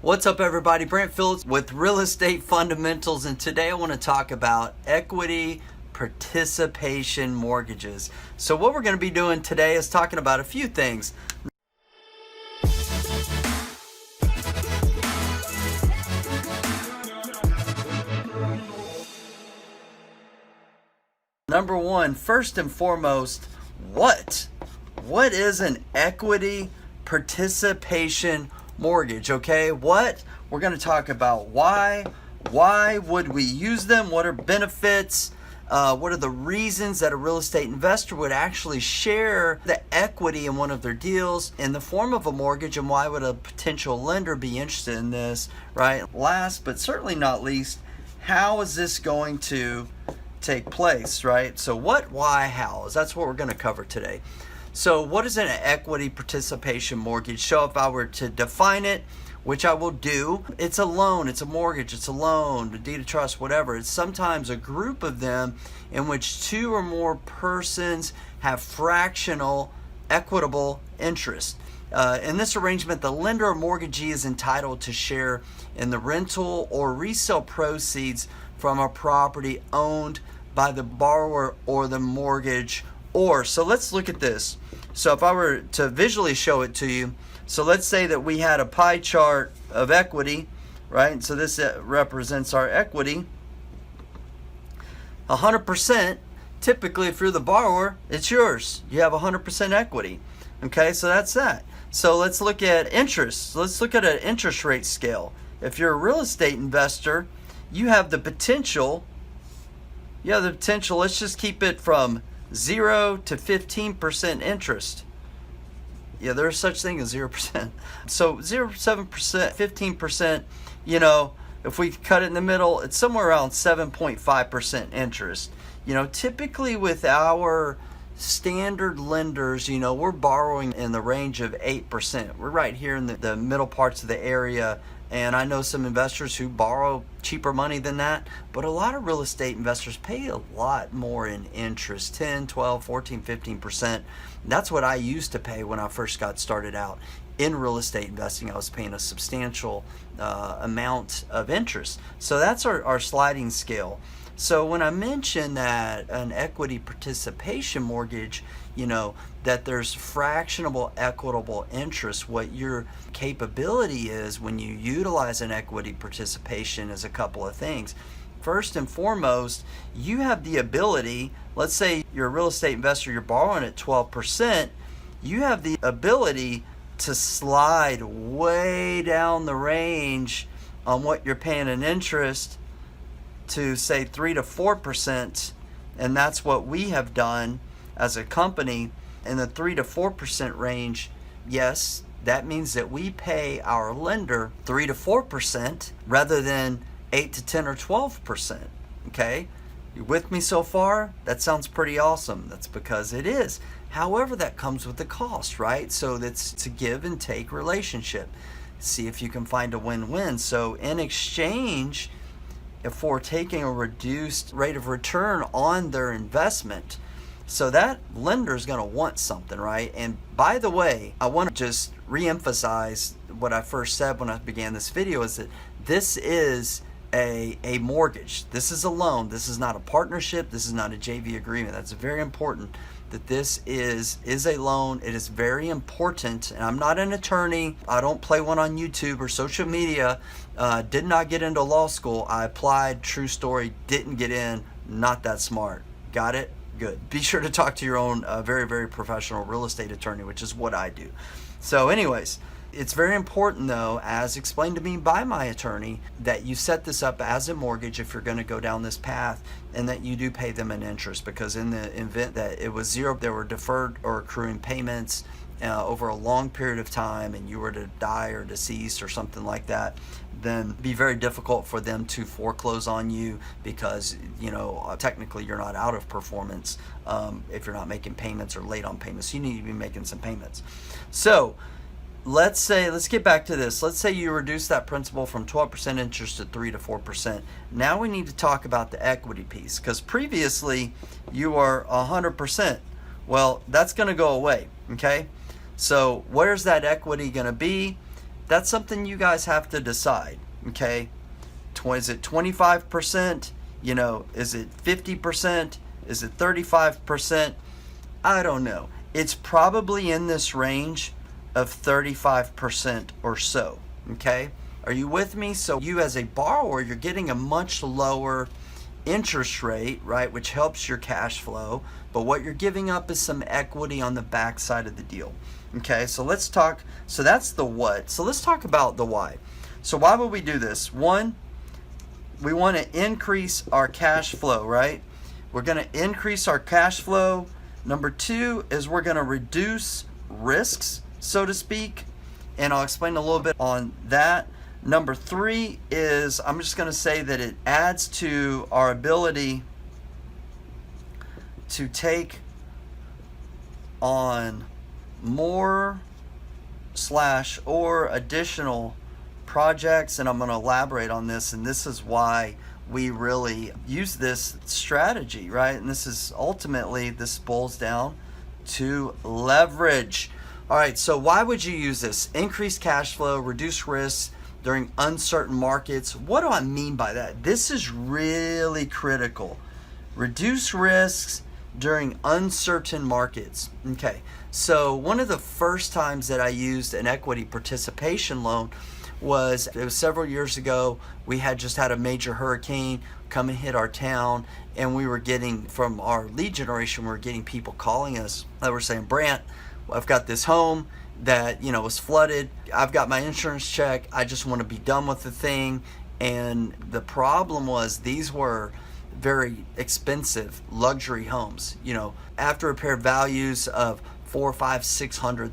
What's up, everybody? Brant Phillips with Real Estate Fundamentals, and today I want to talk about equity participation mortgages. So what we're going to be doing today is talking about a few things. Number one, first and foremost, what is an equity participation mortgage? Okay, we're going to talk about why would we use them, what are benefits, what are the reasons that a real estate investor would actually share the equity in one of their deals in the form of a mortgage, and why would a potential lender be interested in this, right? Last but certainly not least, how is this going to take place, right? So what, why, how? That's what we're going to cover today. So what is an equity participation mortgage? So if I were to define it, which I will do, it's a loan, it's a mortgage, it's a loan, a deed of trust, whatever. It's sometimes a group of them in which two or more persons have fractional equitable interest. In this arrangement, the lender or mortgagee is entitled to share in the rental or resale proceeds from a property owned by the borrower or the mortgage. So let's look at this. So if I were to visually show it to you, so let's say that we had a pie chart of equity, right? So this represents our equity. 100%, typically if you're the borrower, it's yours. You have 100% equity. Okay, so that's that. So let's look at interest. Let's look at an interest rate scale. If you're a real estate investor, you have the potential, let's just keep it from 0 to 15% interest. Yeah, there's such thing as 0%. So 0 to 7%, 15%, if we cut it in the middle, it's somewhere around 7.5% interest. Typically with our standard lenders, we're borrowing in the range of 8%. We're right here in the middle parts of the area. And I know some investors who borrow cheaper money than that, but a lot of real estate investors pay a lot more in interest, 10, 12, 14, 15%. That's what I used to pay when I first got started out in real estate investing. I was paying a substantial amount of interest. So that's our sliding scale. So when I mention that an equity participation mortgage, that there's fractionable equitable interest, what your capability is when you utilize an equity participation is a couple of things. First and foremost, you have the ability, let's say you're a real estate investor, you're borrowing at 12%, you have the ability to slide way down the range on what you're paying in interest to say 3 to 4%, and that's what we have done as a company in the 3 to 4% range. Yes, that means that we pay our lender 3 to 4% rather than 8 to 10 or 12%. Okay, you with me so far? That sounds pretty awesome. That's because it is. However, that comes with the cost, right? So that's a give and take relationship. See if you can find a win-win. So in exchange for taking a reduced rate of return on their investment, so that lender is going to want something, right? And by the way, I want to just re-emphasize what I first said when I began this video, is that this is a mortgage. This is a loan. This is not a partnership. This is not a JV agreement. That's very important, that this is a loan. It is very important. And I'm not an attorney. I don't play one on YouTube or social media. Did not get into law school. I applied, true story, didn't get in, not that smart. Got it? Good. Be sure to talk to your own very, very professional real estate attorney, which is what I do. So anyways, it's very important though, as explained to me by my attorney, that you set this up as a mortgage if you're going to go down this path, and that you do pay them an interest, because in the event that it was zero, there were deferred or accruing payments over a long period of time, and you were to die or deceased or something like that, then it'd be very difficult for them to foreclose on you, because technically you're not out of performance if you're not making payments or late on payments. You need to be making some payments. So let's get back to this. Let's say you reduce that principal from 12% interest to 3 to 4%. Now we need to talk about the equity piece, because previously you are 100%. Well, that's going to go away, okay? So where's that equity going to be? That's something you guys have to decide, okay? Is it 25%? You know, is it 50%? Is it 35%? I don't know. It's probably in this range of 35% or so, okay? Are you with me? So you as a borrower, you're getting a much lower interest rate, right, which helps your cash flow, but what you're giving up is some equity on the backside of the deal. Okay, so let's talk, so that's the what. So let's talk about the why. So why would we do this? One, we want to increase our cash flow, right? We're going to increase our cash flow. Number two is we're going to reduce risks, so to speak, and I'll explain a little bit on that. Number three is, I'm just going to say that it adds to our ability to take on more / or additional projects, and I'm going to elaborate on this, and this is why we really use this strategy, right? And this is ultimately, this boils down to leverage. All right, so why would you use this? Increase cash flow, reduce risks during uncertain markets. What do I mean by that? This is really critical. Reduce risks during uncertain markets. Okay, so one of the first times that I used an equity participation loan was, it was several years ago. We had just had a major hurricane come and hit our town, and we were getting, from our lead generation, we were getting people calling us that were saying, Brant, I've got this home that, you know, was flooded. I've got my insurance check. I just want to be done with the thing. And the problem was, these were very expensive luxury homes, you know, after repair values of $400,000,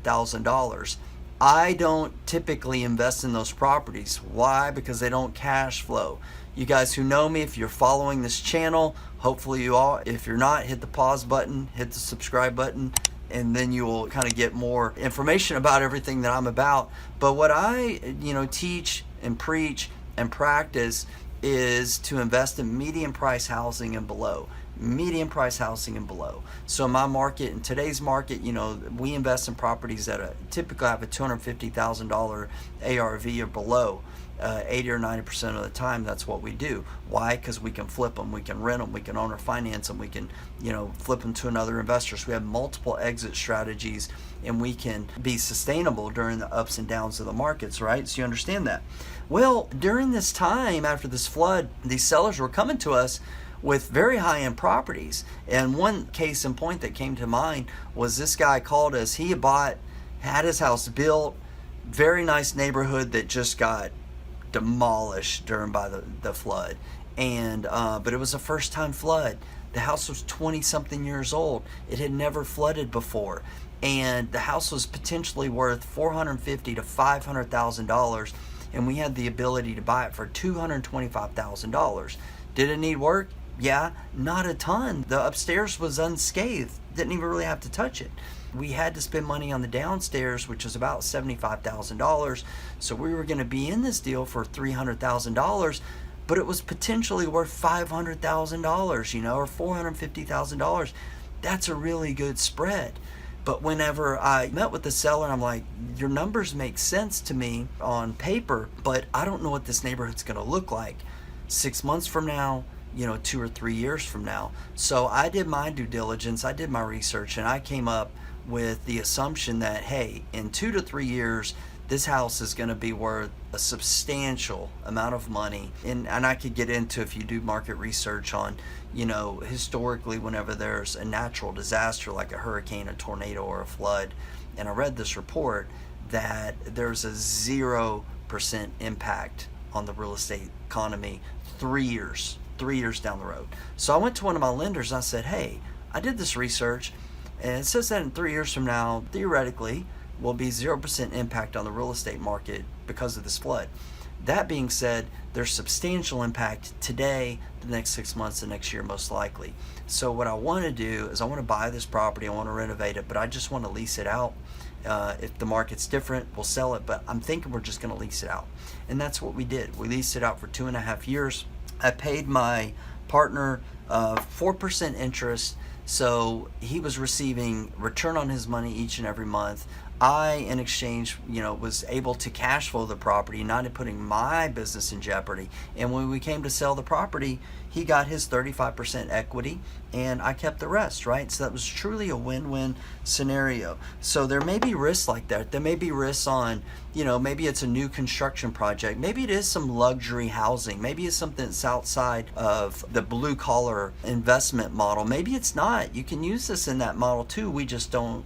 $500,000, $600,000. I don't typically invest in those properties. Why? Because they don't cash flow. You guys who know me, if you're following this channel, hopefully you are. If you're not, hit the pause button, hit the subscribe button, and then you will kind of get more information about everything that I'm about. But what I, you know, teach and preach and practice is to invest in median price housing and below. Median price housing and below. So in my market, in today's market, you know, we invest in properties that typically have a $250,000 ARV or below. 80 or 90% of the time, that's what we do. Why? Because we can flip them, we can rent them, we can owner finance them, we can, you know, flip them to another investor. So we have multiple exit strategies, and we can be sustainable during the ups and downs of the markets, right? So you understand that. Well, during this time, after this flood, these sellers were coming to us with very high-end properties. And one case in point that came to mind was, this guy called us. He had his house built, very nice neighborhood that just got demolished by the flood, and but it was a first-time flood. The house was 20-something years old. It had never flooded before, and the house was potentially worth $450,000 to $500,000, and we had the ability to buy it for $225,000. Did it need work? Yeah, not a ton. The upstairs was unscathed. Didn't even really have to touch it. We had to spend money on the downstairs, which was about $75,000. So we were going to be in this deal for $300,000, but it was potentially worth $500,000, you know, or $450,000. That's a really good spread. But whenever I met with the seller, I'm like, your numbers make sense to me on paper, but I don't know what this neighborhood's going to look like 6 months from now, you know, 2 or 3 years from now. So I did my due diligence, I did my research, and I came up with the assumption that, hey, in 2 to 3 years, this house is going to be worth a substantial amount of money. And I could get into, if you do market research on, you know, historically, whenever there's a natural disaster like a hurricane, a tornado, or a flood, and I read this report that there's a 0% impact on the real estate economy 3 years down the road. So I went to one of my lenders and I said, hey, I did this research, and it says that in 3 years from now, theoretically, will be 0% impact on the real estate market because of this flood. That being said, there's substantial impact today, the next 6 months, the next year, most likely. So what I want to do is I want to buy this property, I want to renovate it, but I just want to lease it out. If the market's different, we'll sell it, but I'm thinking we're just going to lease it out. And that's what we did. We leased it out for 2.5 years. I paid my partner 4% interest, so he was receiving return on his money each and every month. I, in exchange, was able to cash flow the property, not putting my business in jeopardy. And when we came to sell the property, he got his 35% equity and I kept the rest, right? So that was truly a win-win scenario. So there may be risks like that. There may be risks on, maybe it's a new construction project. Maybe it is some luxury housing. Maybe it's something that's outside of the blue collar investment model. Maybe it's not. You can use this in that model too. We just don't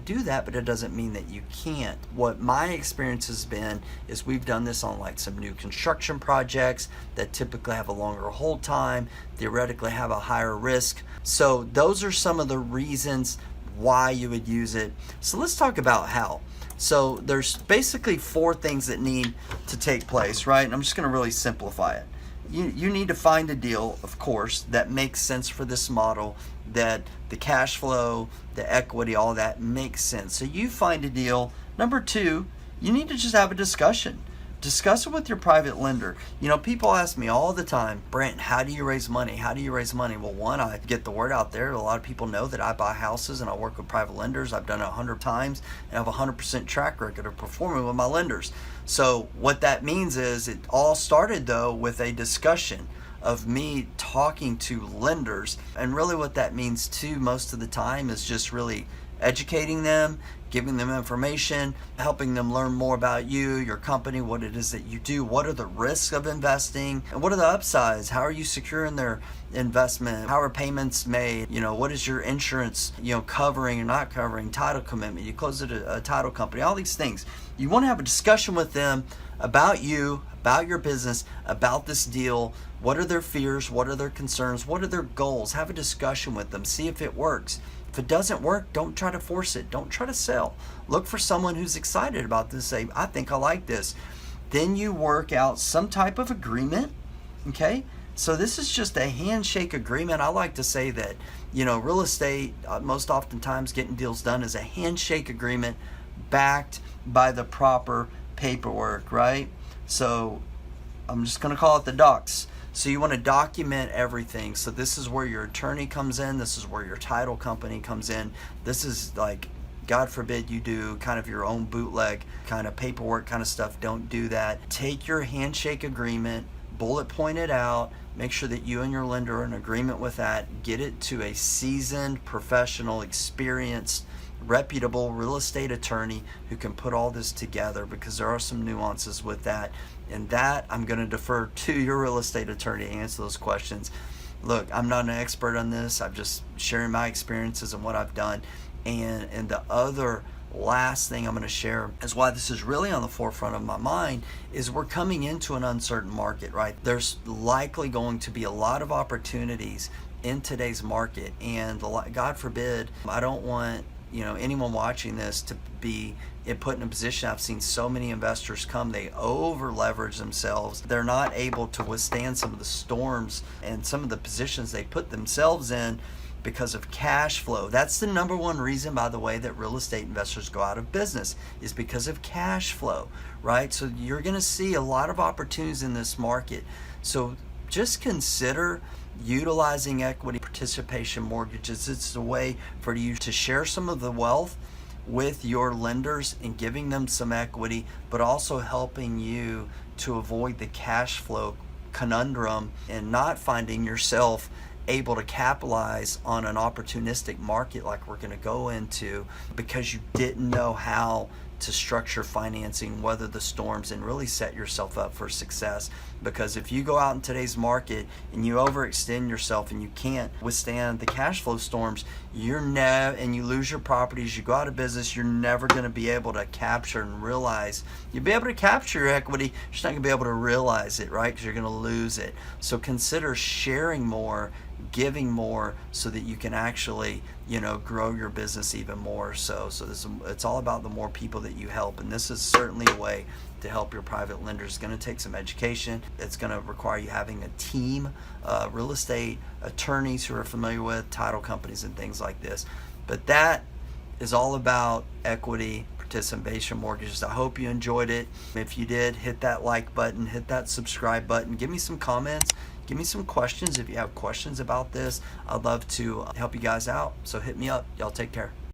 do that, but it doesn't mean that you can't. What my experience has been is we've done this on like some new construction projects that typically have a longer hold time, theoretically have a higher risk. So those are some of the reasons why you would use it. So let's talk about how. So there's basically 4 things that need to take place, right? And I'm just going to really simplify it. You need to find a deal, of course, that makes sense for this model, that the cash flow, the equity, all that makes sense. So you find a deal. Number 2, you need to just have a discussion. Discuss it with your private lender. People ask me all the time, Brant, how do you raise money? How do you raise money? Well, one, I get the word out there. A lot of people know that I buy houses and I work with private lenders. I've done it 100 times and I have a 100% track record of performing with my lenders. So what that means is it all started though with a discussion of me talking to lenders. And really what that means too most of the time is just really educating them, giving them information, helping them learn more about you, your company, what it is that you do, what are the risks of investing, and what are the upsides, how are you securing their investment, how are payments made, what is your insurance, covering or not covering, title commitment, you close it a title company, all these things. You want to have a discussion with them about you, about your business, about this deal. What are their fears? What are their concerns? What are their goals? Have a discussion with them. See if it works. If it doesn't work, don't try to force it. Don't try to sell. Look for someone who's excited about this. Say, I think I like this. Then you work out some type of agreement. Okay? So this is just a handshake agreement. I like to say that, real estate, most oftentimes getting deals done is a handshake agreement backed by the proper paperwork, right? So I'm just going to call it the docs. So you want to document everything. So this is where your attorney comes in. This is where your title company comes in. This is like, God forbid you do kind of your own bootleg kind of paperwork kind of stuff. Don't do that. Take your handshake agreement, bullet point it out, make sure that you and your lender are in agreement with that. Get it to a seasoned, professional, experienced, reputable real estate attorney who can put all this together, because there are some nuances with that. And that I'm going to defer to your real estate attorney to answer those questions. Look, I'm not an expert on this. I'm just sharing my experiences and what I've done. And the other last thing I'm going to share is why this is really on the forefront of my mind is we're coming into an uncertain market, right? There's likely going to be a lot of opportunities in today's market. And God forbid, I don't want anyone watching this to be put in a position. I've seen so many investors come, they over leverage themselves. They're not able to withstand some of the storms and some of the positions they put themselves in because of cash flow. That's the number one reason, by the way, that real estate investors go out of business, is because of cash flow, right? So you're going to see a lot of opportunities in this market. So just consider utilizing equity participation mortgages. It's a way for you to share some of the wealth with your lenders and giving them some equity, but also helping you to avoid the cash flow conundrum and not finding yourself able to capitalize on an opportunistic market like we're going to go into because you didn't know how to structure financing, weather the storms, and really set yourself up for success. Because if you go out in today's market and you overextend yourself and you can't withstand the cash flow storms, and you lose your properties, you go out of business, you're never going to be able to capture and realize. You'll be able to capture your equity, you're just not going to be able to realize it, right? Because you're going to lose it. So consider sharing more, giving more, so that you can actually grow your business even more. So it's all about the more people that you help, and this is certainly a way to help your private lenders. It's going to take some education. It's going to require you having a team, real estate attorneys who are familiar with title companies and things like this. But that is all about equity participation mortgages. I hope you enjoyed it. If you did, hit that like button, hit that subscribe button, give me some comments, give me some questions. If you have questions about this, I'd love to help you guys out. So hit me up. Y'all take care.